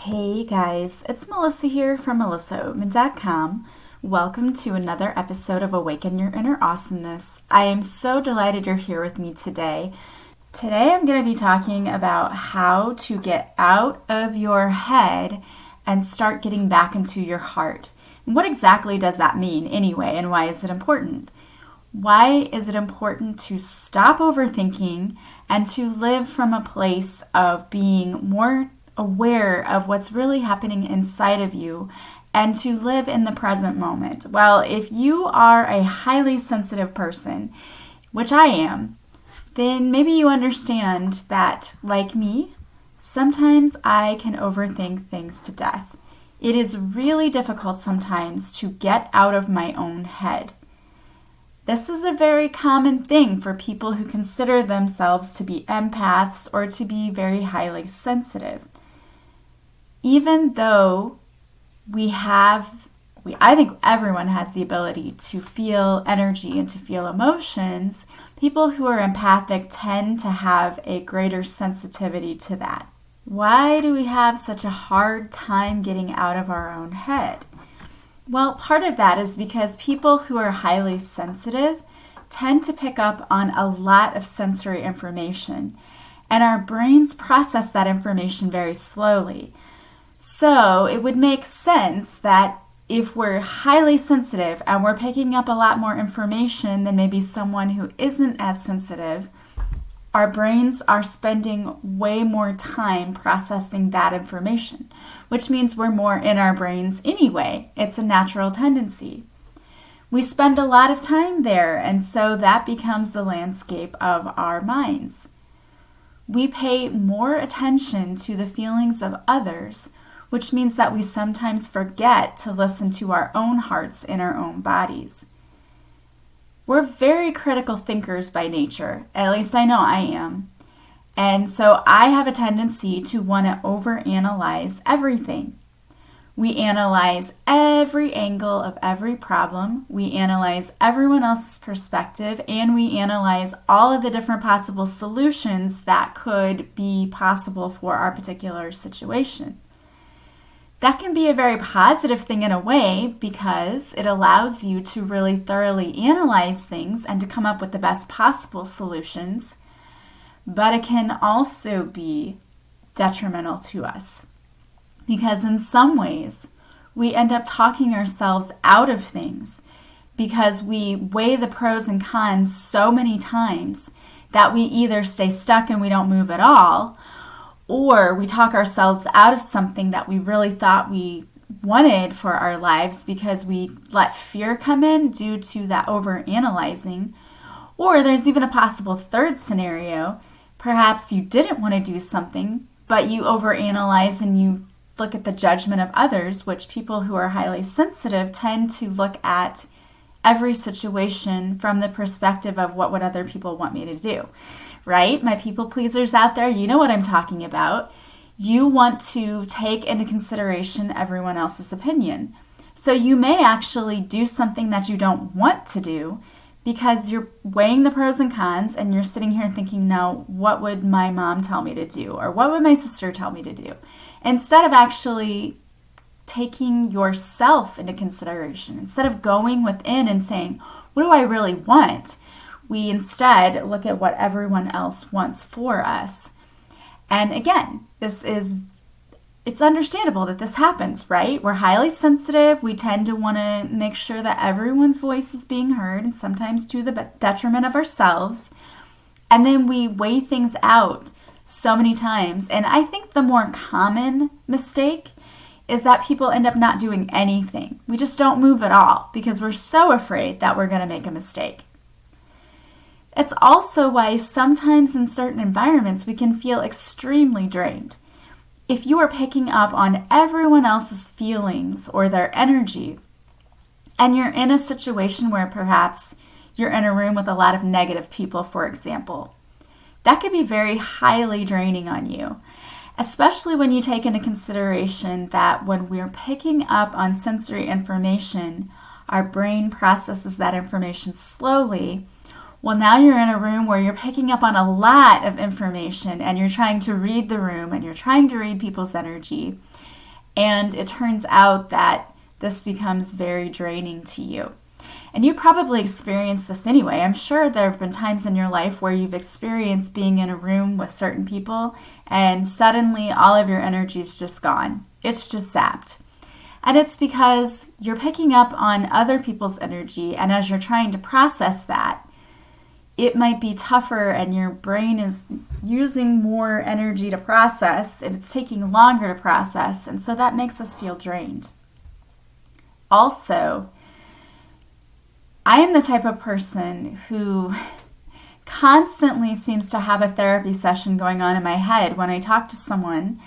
Hey guys, it's Melissa here from melissaoatman.com. Welcome to another episode of Awaken Your Inner Awesomeness. I am so delighted you're here with me today. Today I'm going to be talking about how to get out of your head and start getting back into your heart. And what exactly does that mean anyway, and why is it important? Why is it important to stop overthinking and to live from a place of being more aware of what's really happening inside of you and to live in the present moment? Well, if you are a highly sensitive person, which I am, then maybe you understand that, like me, sometimes I can overthink things to death. It is really difficult sometimes to get out of my own head. This is a very common thing for people who consider themselves to be empaths or to be very highly sensitive. Even though I think everyone has the ability to feel energy and to feel emotions, people who are empathic tend to have a greater sensitivity to that. Why do we have such a hard time getting out of our own head? Well, part of that is because people who are highly sensitive tend to pick up on a lot of sensory information, and our brains process that information very slowly. So it would make sense that if we're highly sensitive and we're picking up a lot more information than maybe someone who isn't as sensitive, our brains are spending way more time processing that information, which means we're more in our brains anyway. It's a natural tendency. We spend a lot of time there, and so that becomes the landscape of our minds. We pay more attention to the feelings of others, which means that we sometimes forget to listen to our own hearts in our own bodies. We're very critical thinkers by nature, at least I know I am. And so I have a tendency to want to overanalyze everything. We analyze every angle of every problem, we analyze everyone else's perspective, and we analyze all of the different possible solutions that could be possible for our particular situation. That can be a very positive thing in a way because it allows you to really thoroughly analyze things and to come up with the best possible solutions, but it can also be detrimental to us because in some ways we end up talking ourselves out of things because we weigh the pros and cons so many times that we either stay stuck and we don't move at all, or we talk ourselves out of something that we really thought we wanted for our lives because we let fear come in due to that overanalyzing. Or there's even a possible third scenario. Perhaps you didn't want to do something, but you overanalyze and you look at the judgment of others, which people who are highly sensitive tend to look at every situation from the perspective of what would other people want me to do. Right? My people pleasers out there, you know what I'm talking about. You want to take into consideration everyone else's opinion. So you may actually do something that you don't want to do because you're weighing the pros and cons and you're sitting here thinking, now, what would my mom tell me to do? Or what would my sister tell me to do? Instead of actually taking yourself into consideration, instead of going within and saying, what do I really want? We instead look at what everyone else wants for us. And again, it's understandable that this happens, right? We're highly sensitive. We tend to want to make sure that everyone's voice is being heard, and sometimes to the detriment of ourselves. And then we weigh things out so many times. And I think the more common mistake is that people end up not doing anything. We just don't move at all because we're so afraid that we're going to make a mistake. It's also why sometimes in certain environments we can feel extremely drained. If you are picking up on everyone else's feelings or their energy, and you're in a situation where perhaps you're in a room with a lot of negative people, for example, that can be very highly draining on you, especially when you take into consideration that when we're picking up on sensory information, our brain processes that information slowly. Well, now you're in a room where you're picking up on a lot of information and you're trying to read the room and you're trying to read people's energy. And it turns out that this becomes very draining to you. And you probably experienced this anyway. I'm sure there have been times in your life where you've experienced being in a room with certain people and suddenly all of your energy is just gone. It's just zapped. And it's because you're picking up on other people's energy, and as you're trying to process that, it might be tougher and your brain is using more energy to process and it's taking longer to process, and so that makes us feel drained. Also, I am the type of person who constantly seems to have a therapy session going on in my head. When I talk to someone,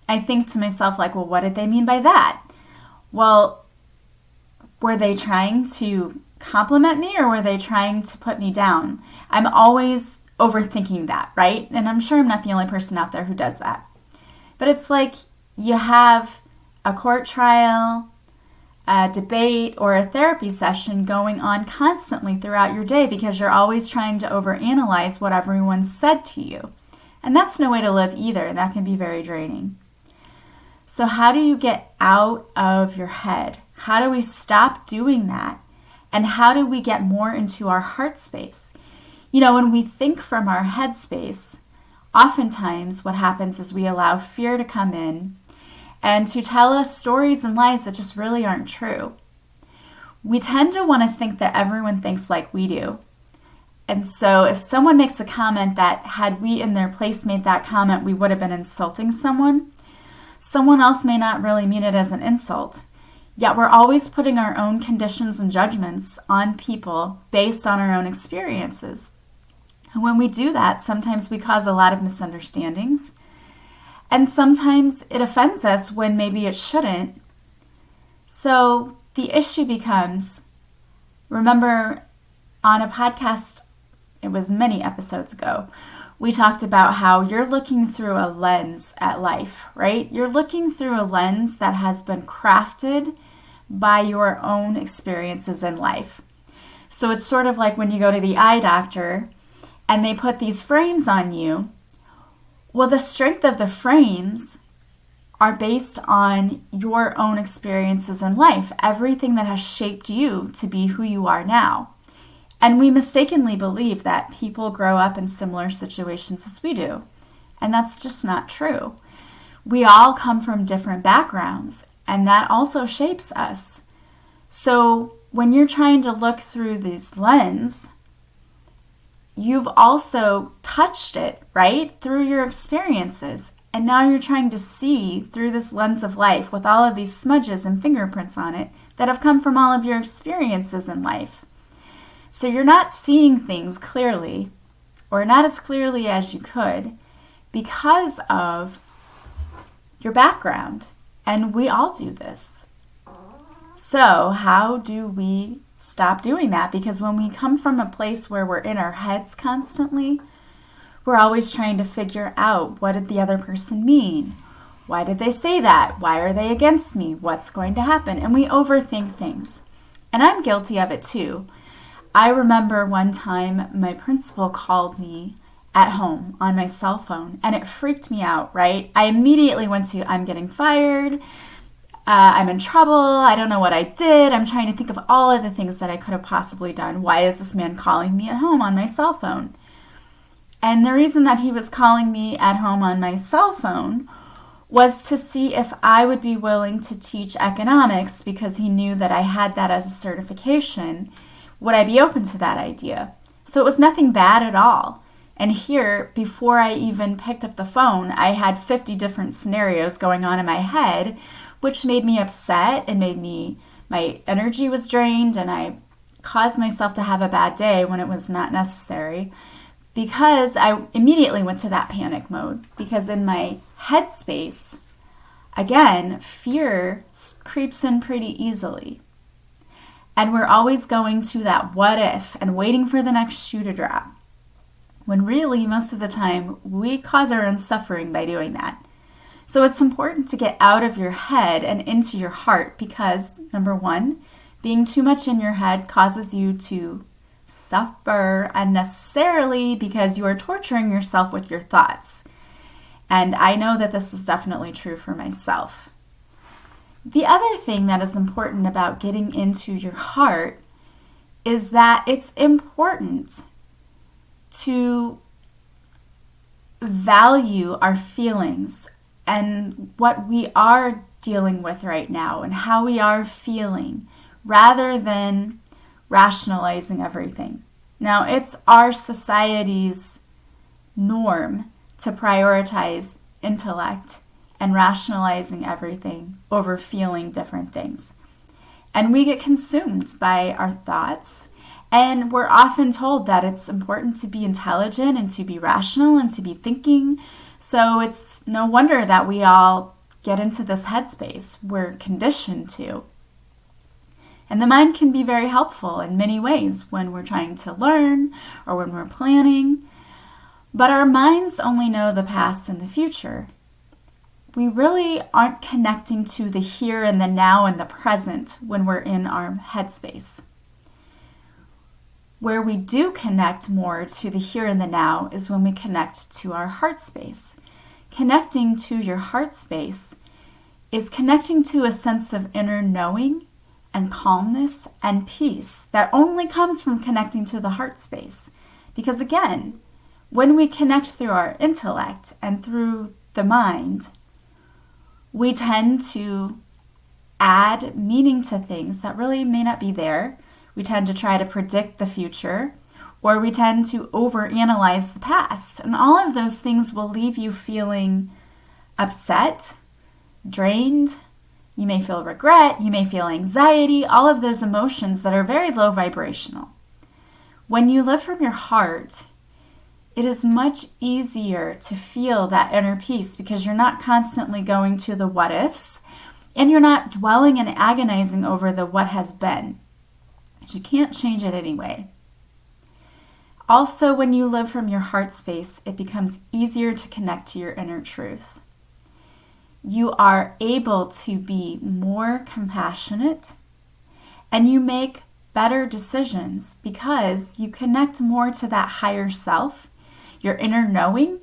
I think to myself, like, well, what did they mean by that? Well, were they trying to compliment me or were they trying to put me down? I'm always overthinking that, right? And I'm sure I'm not the only person out there who does that. But it's like you have a court trial, a debate, or a therapy session going on constantly throughout your day because you're always trying to overanalyze what everyone said to you. And that's no way to live either. That can be very draining. So how do you get out of your head? How do we stop doing that? And how do we get more into our heart space? You know, when we think from our head space, oftentimes what happens is we allow fear to come in and to tell us stories and lies that just really aren't true. We tend to want to think that everyone thinks like we do. And so if someone makes a comment that had we in their place made that comment, we would have been insulting someone, someone else may not really mean it as an insult. Yet we're always putting our own conditions and judgments on people based on our own experiences. And when we do that, sometimes we cause a lot of misunderstandings. And sometimes it offends us when maybe it shouldn't. So the issue becomes, remember on a podcast, it was many episodes ago, we talked about how you're looking through a lens at life, right? You're looking through a lens that has been crafted by your own experiences in life. So it's sort of like when you go to the eye doctor and they put these frames on you. Well, the strength of the frames are based on your own experiences in life, everything that has shaped you to be who you are now. And we mistakenly believe that people grow up in similar situations as we do. And that's just not true. We all come from different backgrounds, and that also shapes us. So when you're trying to look through this lens, you've also touched it, right, through your experiences. And now you're trying to see through this lens of life with all of these smudges and fingerprints on it that have come from all of your experiences in life. So you're not seeing things clearly, or not as clearly as you could, because of your background. And we all do this. So how do we stop doing that? Because when we come from a place where we're in our heads constantly, we're always trying to figure out, what did the other person mean? Why did they say that? Why are they against me? What's going to happen? And we overthink things. And I'm guilty of it too. I remember one time my principal called me at home on my cell phone, and it freaked me out, right? I immediately went to, I'm getting fired, I'm in trouble, I don't know what I did, I'm trying to think of all of the things that I could have possibly done. Why is this man calling me at home on my cell phone? And the reason that he was calling me at home on my cell phone was to see if I would be willing to teach economics, because he knew that I had that as a certification. Would I be open to that idea? So it was nothing bad at all. And here, before I even picked up the phone, I had 50 different scenarios going on in my head, which made me upset and my energy was drained, and I caused myself to have a bad day when it was not necessary, because I immediately went to that panic mode. Because in my headspace, again, fear creeps in pretty easily. And we're always going to that what if and waiting for the next shoe to drop. When really, most of the time, we cause our own suffering by doing that. So it's important to get out of your head and into your heart, because, number one, being too much in your head causes you to suffer unnecessarily because you are torturing yourself with your thoughts. And I know that this was definitely true for myself. The other thing that is important about getting into your heart is that it's important to value our feelings and what we are dealing with right now and how we are feeling, rather than rationalizing everything. Now, it's our society's norm to prioritize intellect and rationalizing everything over feeling different things. And we get consumed by our thoughts, and we're often told that it's important to be intelligent and to be rational and to be thinking. So it's no wonder that we all get into this headspace we're conditioned to. And the mind can be very helpful in many ways when we're trying to learn or when we're planning. But our minds only know the past and the future. We really aren't connecting to the here and the now and the present when we're in our headspace. Where we do connect more to the here and the now is when we connect to our heart space. Connecting to your heart space is connecting to a sense of inner knowing and calmness and peace that only comes from connecting to the heart space. Because again, when we connect through our intellect and through the mind, we tend to add meaning to things that really may not be there. We tend to try to predict the future, or we tend to overanalyze the past. And all of those things will leave you feeling upset, drained. You may feel regret, you may feel anxiety, all of those emotions that are very low vibrational. When you live from your heart, it is much easier to feel that inner peace because you're not constantly going to the what ifs, and you're not dwelling and agonizing over the what has been. You can't change it anyway. Also, when you live from your heart space, it becomes easier to connect to your inner truth. You are able to be more compassionate, and you make better decisions because you connect more to that higher self, your inner knowing.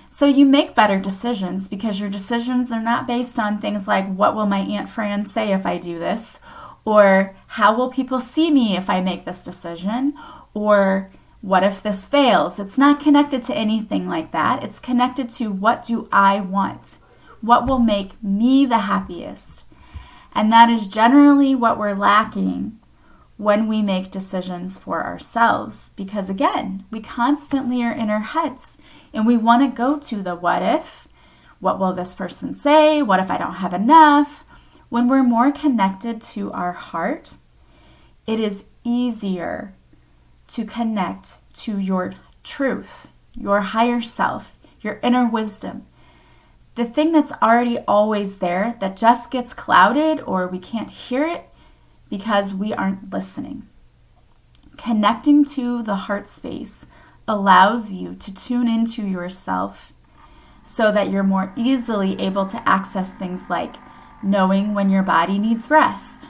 So you make better decisions because your decisions are not based on things like, what will my Aunt Fran say if I do this? Or how will people see me if I make this decision? Or what if this fails? It's not connected to anything like that. It's connected to, what do I want? What will make me the happiest? And that is generally what we're lacking when we make decisions for ourselves. Because again, we constantly are in our heads and we want to go to the what if. What will this person say? What if I don't have enough? When we're more connected to our heart, it is easier to connect to your truth, your higher self, your inner wisdom. The thing that's already always there that just gets clouded or we can't hear it because we aren't listening. Connecting to the heart space allows you to tune into yourself so that you're more easily able to access things like knowing when your body needs rest,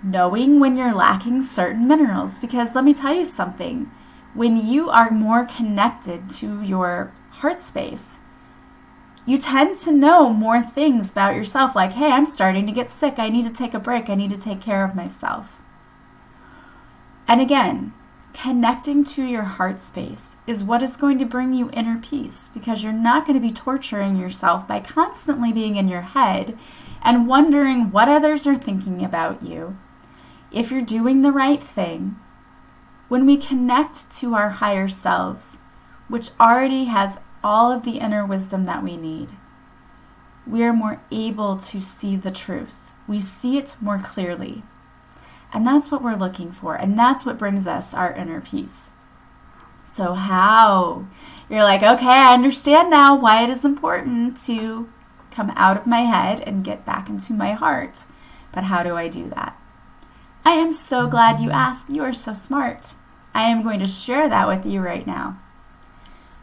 knowing when you're lacking certain minerals. Because let me tell you something, when you are more connected to your heart space, you tend to know more things about yourself, like, hey, I'm starting to get sick. I need to take a break. I need to take care of myself. And again, connecting to your heart space is what is going to bring you inner peace, because you're not going to be torturing yourself by constantly being in your head and wondering what others are thinking about you, if you're doing the right thing. When we connect to our higher selves, which already has all of the inner wisdom that we need, we are more able to see the truth. We see it more clearly. And that's what we're looking for. And that's what brings us our inner peace. So how? You're like, okay, I understand now why it is important to come out of my head and get back into my heart. But how do I do that? I am so glad you asked. You are so smart. I am going to share that with you right now.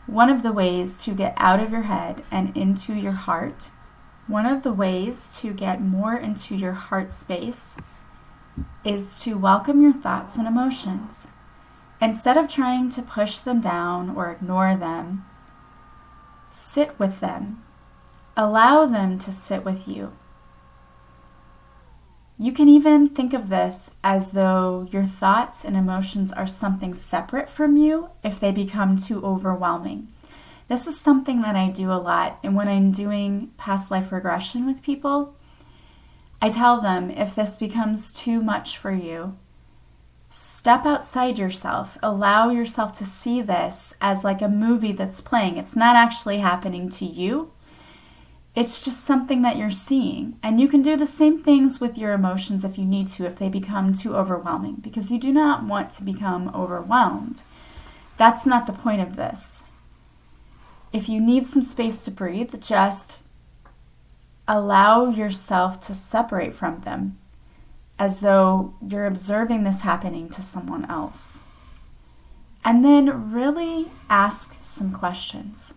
One of the ways to get out of your head and into your heart, one of the ways to get more into your heart space is to welcome your thoughts and emotions. Instead of trying to push them down or ignore them, sit with them. Allow them to sit with you. You can even think of this as though your thoughts and emotions are something separate from you if they become too overwhelming. This is something that I do a lot, and when I'm doing past life regression with people, I tell them if this becomes too much for you, step outside yourself. Allow yourself to see this as like a movie that's playing. It's not actually happening to you. It's just something that you're seeing. And you can do the same things with your emotions if you need to, if they become too overwhelming, because you do not want to become overwhelmed. That's not the point of this. If you need some space to breathe, just allow yourself to separate from them as though you're observing this happening to someone else. And then really ask some questions.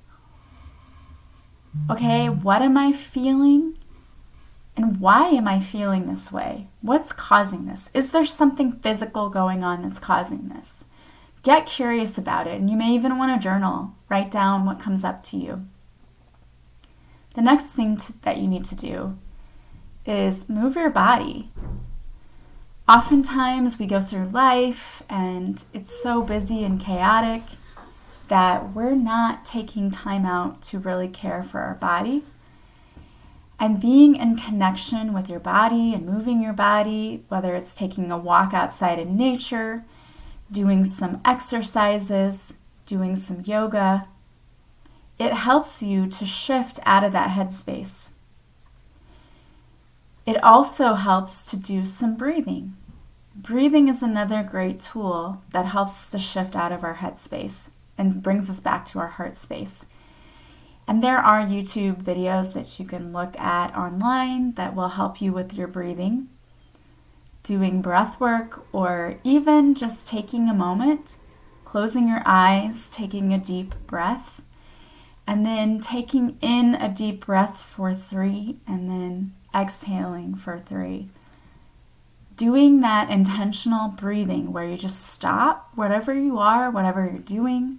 Okay, what am I feeling? And why am I feeling this way? What's causing this? Is there something physical going on that's causing this? Get curious about it, and you may even want to journal. Write down what comes up to you. The next thing that you need to do is move your body. Oftentimes we go through life and it's so busy and chaotic that we're not taking time out to really care for our body. And being in connection with your body and moving your body, whether it's taking a walk outside in nature, doing some exercises, doing some yoga, it helps you to shift out of that headspace. It also helps to do some breathing. Breathing is another great tool that helps us to shift out of our headspace and brings us back to our heart space. And there are YouTube videos that you can look at online that will help you with your breathing, doing breath work, or even just taking a moment, closing your eyes, taking a deep breath, and then taking in a deep breath for 3, and then exhaling for 3. Doing that intentional breathing where you just stop, whatever you are, whatever you're doing,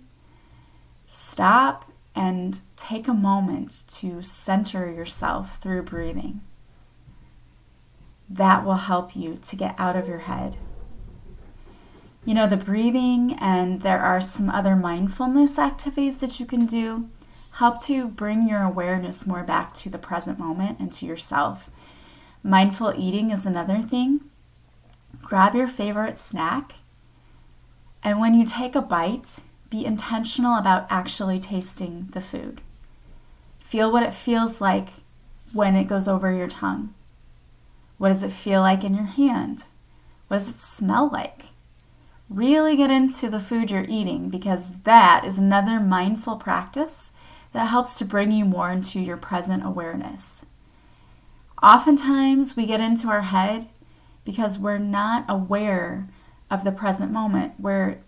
stop and take a moment to center yourself through breathing. That will help you to get out of your head. You know, the breathing, and there are some other mindfulness activities that you can do, help to bring your awareness more back to the present moment and to yourself. Mindful eating is another thing. Grab your favorite snack, and when you take a bite, be intentional about actually tasting the food. Feel what it feels like when it goes over your tongue. What does it feel like in your hand? What does it smell like? Really get into the food you're eating, because that is another mindful practice that helps to bring you more into your present awareness. Oftentimes we get into our head because we're not aware of the present moment. We're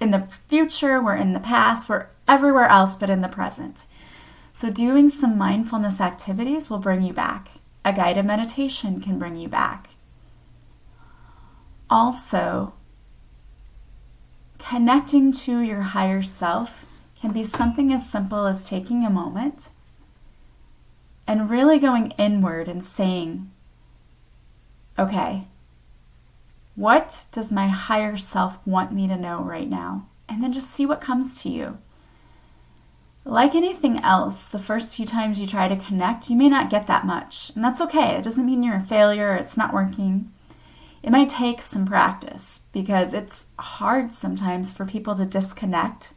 in the future, we're in the past, we're everywhere else but in the present. So doing some mindfulness activities will bring you back. A guided meditation can bring you back. Also, connecting to your higher self can be something as simple as taking a moment and really going inward and saying, okay, what does my higher self want me to know right now? And then just see what comes to you. Like anything else, the first few times you try to connect, you may not get that much. And that's okay. It doesn't mean you're a failure or it's not working. It might take some practice, because it's hard sometimes for people to disconnect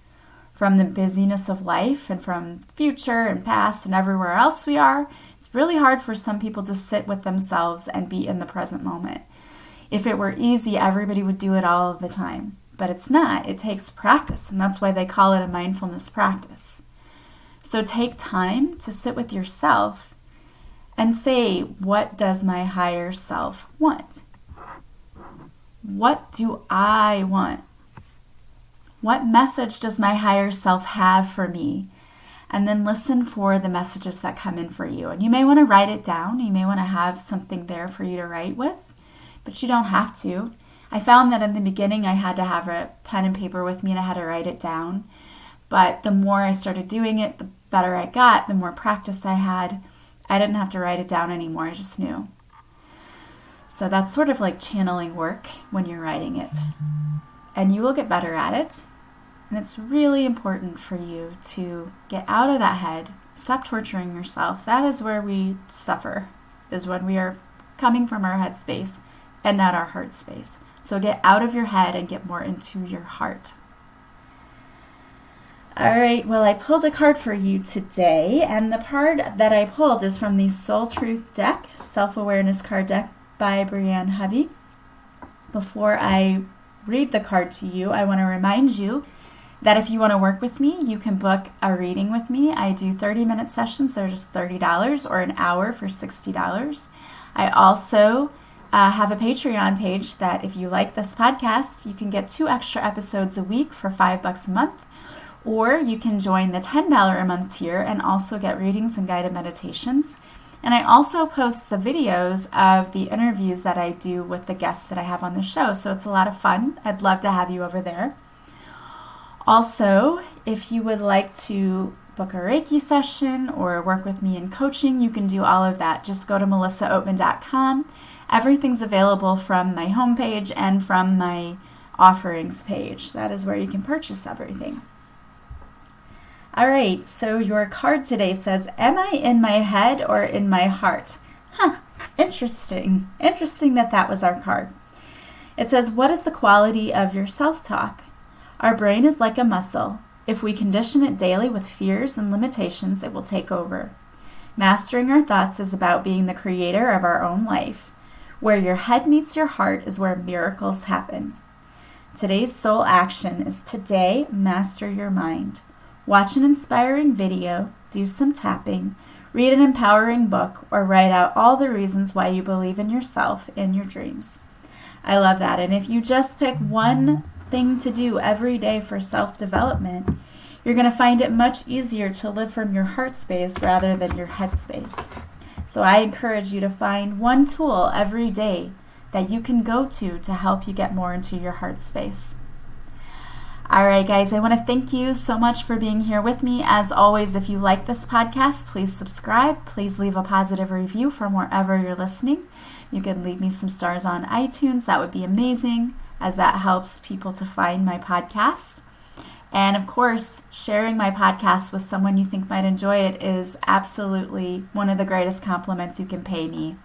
from the busyness of life and from future and past and everywhere else we are. It's really hard for some people to sit with themselves and be in the present moment. If it were easy, everybody would do it all of the time. But it's not. It takes practice, and that's why they call it a mindfulness practice. So take time to sit with yourself and say, what does my higher self want? What do I want? What message does my higher self have for me? And then listen for the messages that come in for you. And you may want to write it down. You may want to have something there for you to write with, but you don't have to. I found that in the beginning I had to have a pen and paper with me and I had to write it down. But the more I started doing it, the better I got, the more practice I had. I didn't have to write it down anymore. I just knew. So that's sort of like channeling work when you're writing it. And you will get better at it. And it's really important for you to get out of that head. Stop torturing yourself. That is where we suffer, is when we are coming from our head space and not our heart space. So get out of your head and get more into your heart. All right, well, I pulled a card for you today, and the card that I pulled is from the Soul Truth deck, Self-Awareness card deck by Brianne Hovey. Before I read the card to you, I want to remind you that if you want to work with me, you can book a reading with me. I do 30-minute sessions. They're just $30, or an hour for $60. I also have a Patreon page that if you like this podcast, you can get 2 extra episodes a week for $5 a month. Or you can join the $10 a month tier and also get readings and guided meditations. And I also post the videos of the interviews that I do with the guests that I have on the show. So it's a lot of fun. I'd love to have you over there. Also, if you would like to book a Reiki session or work with me in coaching, you can do all of that. Just go to melissaoatman.com. Everything's available from my homepage and from my offerings page. That is where you can purchase everything. All right, so your card today says, am I in my head or in my heart? Interesting. Interesting that was our card. It says, what is the quality of your self-talk? Our brain is like a muscle. If we condition it daily with fears and limitations, it will take over. Mastering our thoughts is about being the creator of our own life. Where your head meets your heart is where miracles happen. Today's soul action is today, master your mind. Watch an inspiring video, do some tapping, read an empowering book, or write out all the reasons why you believe in yourself and your dreams. I love that. And if you just pick one thing to do every day for self-development, you're going to find it much easier to live from your heart space rather than your head space. So I encourage you to find one tool every day that you can go to help you get more into your heart space. All right, guys, I want to thank you so much for being here with me. As always, if you like this podcast, please subscribe. Please leave a positive review from wherever you're listening. You can leave me some stars on iTunes. That would be amazing, as that helps people to find my podcasts. And of course, sharing my podcast with someone you think might enjoy it is absolutely one of the greatest compliments you can pay me.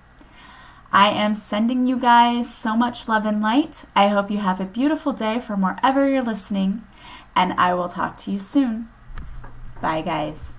I am sending you guys so much love and light. I hope you have a beautiful day from wherever you're listening, and I will talk to you soon. Bye, guys.